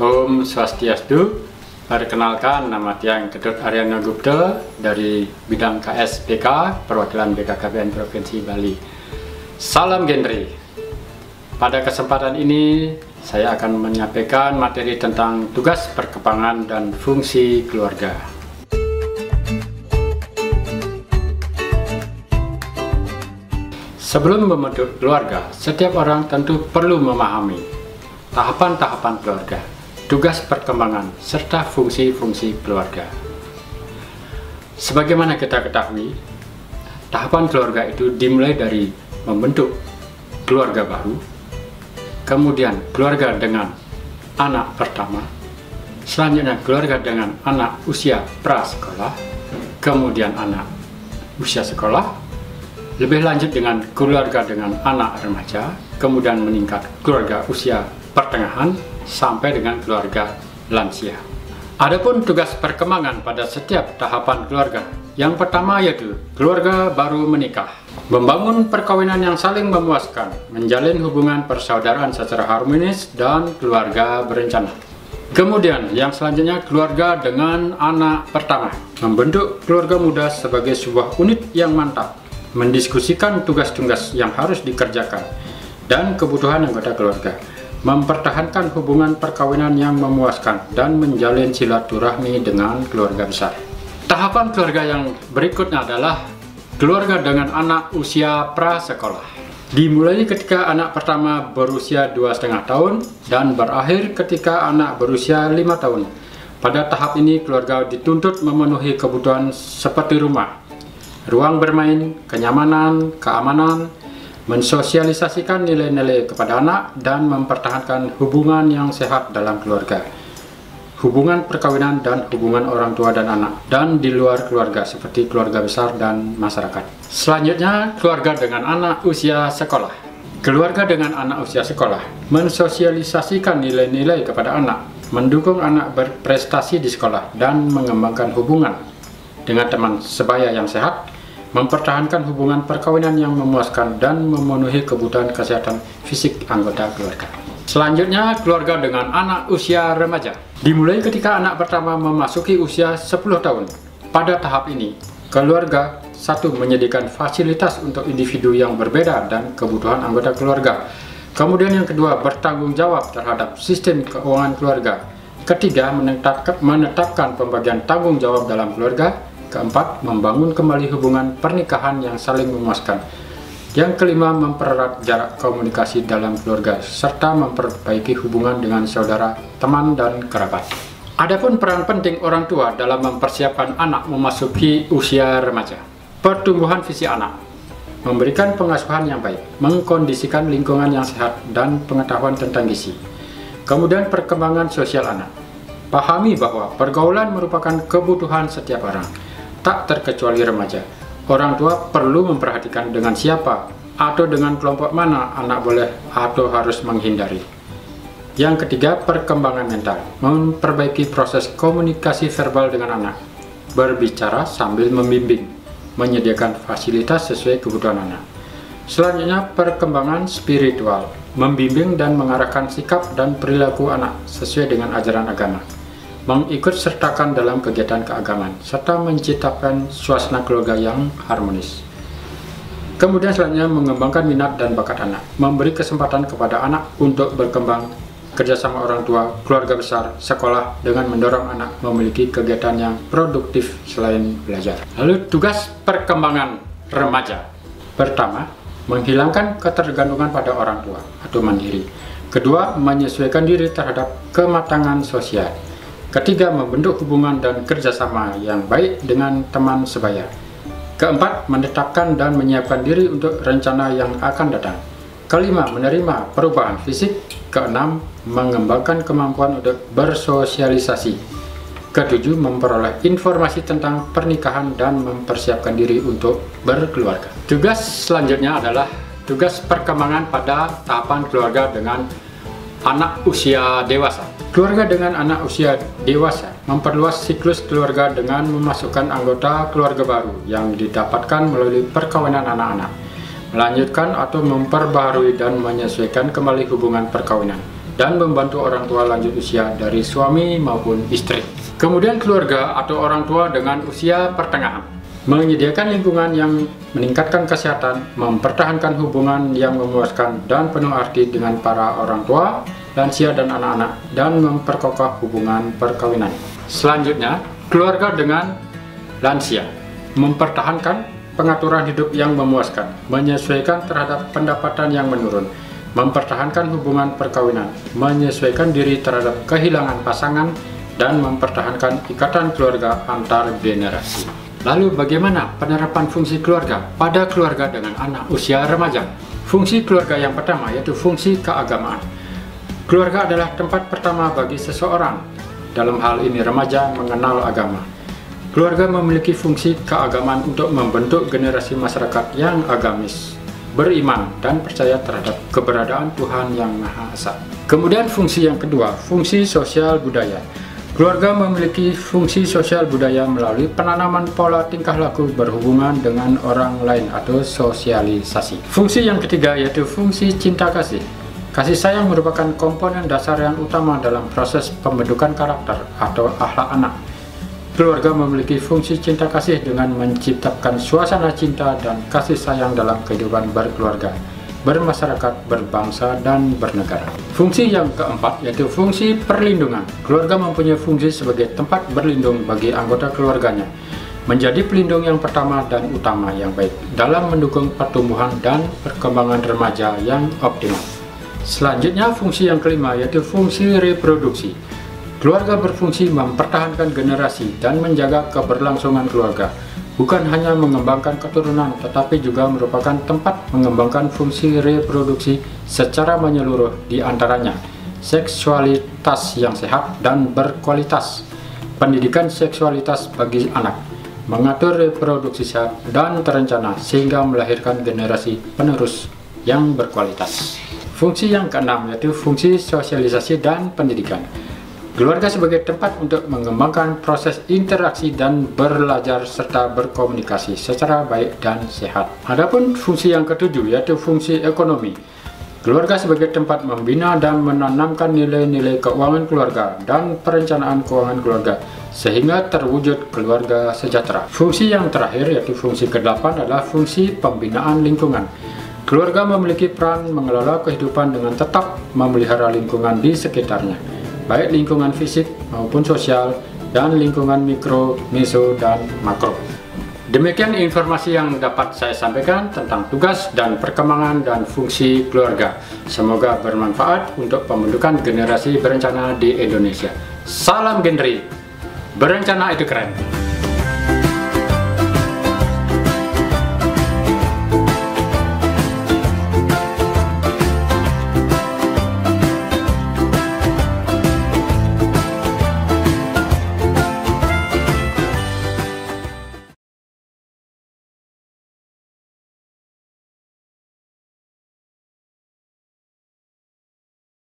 Om Swastiastu. Perkenalkan, nama Tiang Ketut Aryana Gupta dari bidang KSBK, perwakilan BKKBN Provinsi Bali. Salam genre. Pada kesempatan ini, saya akan menyampaikan materi tentang tugas perkembangan dan fungsi keluarga. Sebelum membentuk keluarga, setiap orang tentu perlu memahami tahapan-tahapan keluarga, tugas perkembangan, serta fungsi-fungsi keluarga. Sebagaimana kita ketahui, tahapan keluarga itu dimulai dari membentuk keluarga baru, kemudian keluarga dengan anak pertama, selanjutnya keluarga dengan anak usia prasekolah, kemudian anak usia sekolah, lebih lanjut dengan keluarga dengan anak remaja, kemudian meningkat keluarga usia pertengahan, sampai dengan keluarga lansia. Adapun tugas perkembangan pada setiap tahapan keluarga, yang pertama yaitu keluarga baru menikah, membangun perkawinan yang saling memuaskan, menjalin hubungan persaudaraan secara harmonis, dan keluarga berencana. Kemudian yang selanjutnya keluarga dengan anak pertama, membentuk keluarga muda sebagai sebuah unit yang mantap, mendiskusikan tugas-tugas yang harus dikerjakan dan kebutuhan anggota keluarga, mempertahankan hubungan perkawinan yang memuaskan, dan menjalin silaturahmi dengan keluarga besar. Tahapan keluarga yang berikutnya adalah keluarga dengan anak usia prasekolah. Dimulai ketika anak pertama berusia 2,5 tahun dan berakhir ketika anak berusia 5 tahun. Pada tahap ini keluarga dituntut memenuhi kebutuhan seperti rumah, ruang bermain, kenyamanan, keamanan, mensosialisasikan nilai-nilai kepada anak, dan mempertahankan hubungan yang sehat dalam keluarga, hubungan perkawinan dan hubungan orang tua dan anak, dan di luar keluarga seperti keluarga besar dan masyarakat. Selanjutnya, keluarga dengan anak usia sekolah. Keluarga dengan anak usia sekolah mensosialisasikan nilai-nilai kepada anak, mendukung anak berprestasi di sekolah, dan mengembangkan hubungan dengan teman sebaya yang sehat, mempertahankan hubungan perkawinan yang memuaskan, dan memenuhi kebutuhan kesehatan fisik anggota keluarga. Selanjutnya, keluarga dengan anak usia remaja. Dimulai ketika anak pertama memasuki usia 10 tahun. Pada tahap ini, keluarga satu menyediakan fasilitas untuk individu yang berbeda dan kebutuhan anggota keluarga. Kemudian yang kedua, bertanggung jawab terhadap sistem keuangan keluarga. Ketiga, menetapkan pembagian tanggung jawab dalam keluarga. Keempat, membangun kembali hubungan pernikahan yang saling memuaskan. Yang kelima, mempererat jarak komunikasi dalam keluarga, serta memperbaiki hubungan dengan saudara, teman, dan kerabat. Adapun peran penting orang tua dalam mempersiapkan anak memasuki usia remaja. Pertumbuhan fisik anak, memberikan pengasuhan yang baik, mengkondisikan lingkungan yang sehat, dan pengetahuan tentang gizi. Kemudian perkembangan sosial anak. Pahami bahwa pergaulan merupakan kebutuhan setiap orang, tak terkecuali remaja. Orang tua perlu memperhatikan dengan siapa atau dengan kelompok mana anak boleh atau harus menghindari. Yang ketiga, perkembangan mental, memperbaiki proses komunikasi verbal dengan anak, berbicara sambil membimbing, menyediakan fasilitas sesuai kebutuhan anak. Selanjutnya, perkembangan spiritual, membimbing dan mengarahkan sikap dan perilaku anak sesuai dengan ajaran agama, mengikut sertakan dalam kegiatan keagamaan, serta menciptakan suasana keluarga yang harmonis. Kemudian selanjutnya, mengembangkan minat dan bakat anak, memberi kesempatan kepada anak untuk berkembang, kerjasama orang tua, keluarga besar, sekolah, dengan mendorong anak memiliki kegiatan yang produktif selain belajar. Lalu tugas perkembangan remaja. Pertama, menghilangkan ketergantungan pada orang tua atau mandiri. Kedua, menyesuaikan diri terhadap kematangan sosial. Ketiga, membentuk hubungan dan kerjasama yang baik dengan teman sebaya. Keempat, menetapkan dan menyiapkan diri untuk rencana yang akan datang. Kelima, menerima perubahan fisik. Keenam, mengembangkan kemampuan untuk bersosialisasi. Ketujuh, memperoleh informasi tentang pernikahan dan mempersiapkan diri untuk berkeluarga. Tugas selanjutnya adalah tugas perkembangan pada tahapan keluarga dengan anak usia dewasa. Keluarga dengan anak usia dewasa memperluas siklus keluarga dengan memasukkan anggota keluarga baru yang didapatkan melalui perkawinan anak-anak, melanjutkan atau memperbaharui dan menyesuaikan kembali hubungan perkawinan, dan membantu orang tua lanjut usia dari suami maupun istri. Kemudian keluarga atau orang tua dengan usia pertengahan, menyediakan lingkungan yang meningkatkan kesehatan, mempertahankan hubungan yang memuaskan dan penuh arti dengan para orang tua, lansia dan anak-anak, dan memperkokoh hubungan perkawinan. Selanjutnya, keluarga dengan lansia, mempertahankan pengaturan hidup yang memuaskan, menyesuaikan terhadap pendapatan yang menurun, mempertahankan hubungan perkawinan, menyesuaikan diri terhadap kehilangan pasangan, dan mempertahankan ikatan keluarga antar generasi. Lalu bagaimana penerapan fungsi keluarga pada keluarga dengan anak usia remaja? Fungsi keluarga yang pertama yaitu fungsi keagamaan. Keluarga adalah tempat pertama bagi seseorang, dalam hal ini remaja, mengenal agama. Keluarga memiliki fungsi keagamaan untuk membentuk generasi masyarakat yang agamis, beriman, dan percaya terhadap keberadaan Tuhan Yang Maha Esa. Kemudian fungsi yang kedua, fungsi sosial budaya. Keluarga memiliki fungsi sosial budaya melalui penanaman pola tingkah laku berhubungan dengan orang lain atau sosialisasi. Fungsi yang ketiga yaitu fungsi cinta kasih. Kasih sayang merupakan komponen dasar yang utama dalam proses pembentukan karakter atau akhlak anak. Keluarga memiliki fungsi cinta kasih dengan menciptakan suasana cinta dan kasih sayang dalam kehidupan berkeluarga, bermasyarakat, berbangsa, dan bernegara. Fungsi yang keempat yaitu fungsi perlindungan. Keluarga mempunyai fungsi sebagai tempat berlindung bagi anggota keluarganya, menjadi pelindung yang pertama dan utama yang baik dalam mendukung pertumbuhan dan perkembangan remaja yang optimal. Selanjutnya, fungsi yang kelima yaitu fungsi reproduksi. Keluarga berfungsi mempertahankan generasi dan menjaga keberlangsungan keluarga, bukan hanya mengembangkan keturunan, tetapi juga merupakan tempat mengembangkan fungsi reproduksi secara menyeluruh, di antaranya seksualitas yang sehat dan berkualitas, pendidikan seksualitas bagi anak, mengatur reproduksi sehat dan terencana sehingga melahirkan generasi penerus yang berkualitas. Fungsi yang keenam yaitu fungsi sosialisasi dan pendidikan. Keluarga sebagai tempat untuk mengembangkan proses interaksi dan belajar serta berkomunikasi secara baik dan sehat. Adapun fungsi yang ketujuh yaitu fungsi ekonomi. Keluarga sebagai tempat membina dan menanamkan nilai-nilai keuangan keluarga dan perencanaan keuangan keluarga sehingga terwujud keluarga sejahtera. Fungsi yang terakhir yaitu fungsi ke-8 adalah fungsi pembinaan lingkungan. Keluarga memiliki peran mengelola kehidupan dengan tetap memelihara lingkungan di sekitarnya, baik lingkungan fisik maupun sosial, dan lingkungan mikro, meso, dan makro. Demikian informasi yang dapat saya sampaikan tentang tugas dan perkembangan dan fungsi keluarga. Semoga bermanfaat untuk pembentukan generasi berencana di Indonesia. Salam genre, berencana itu keren.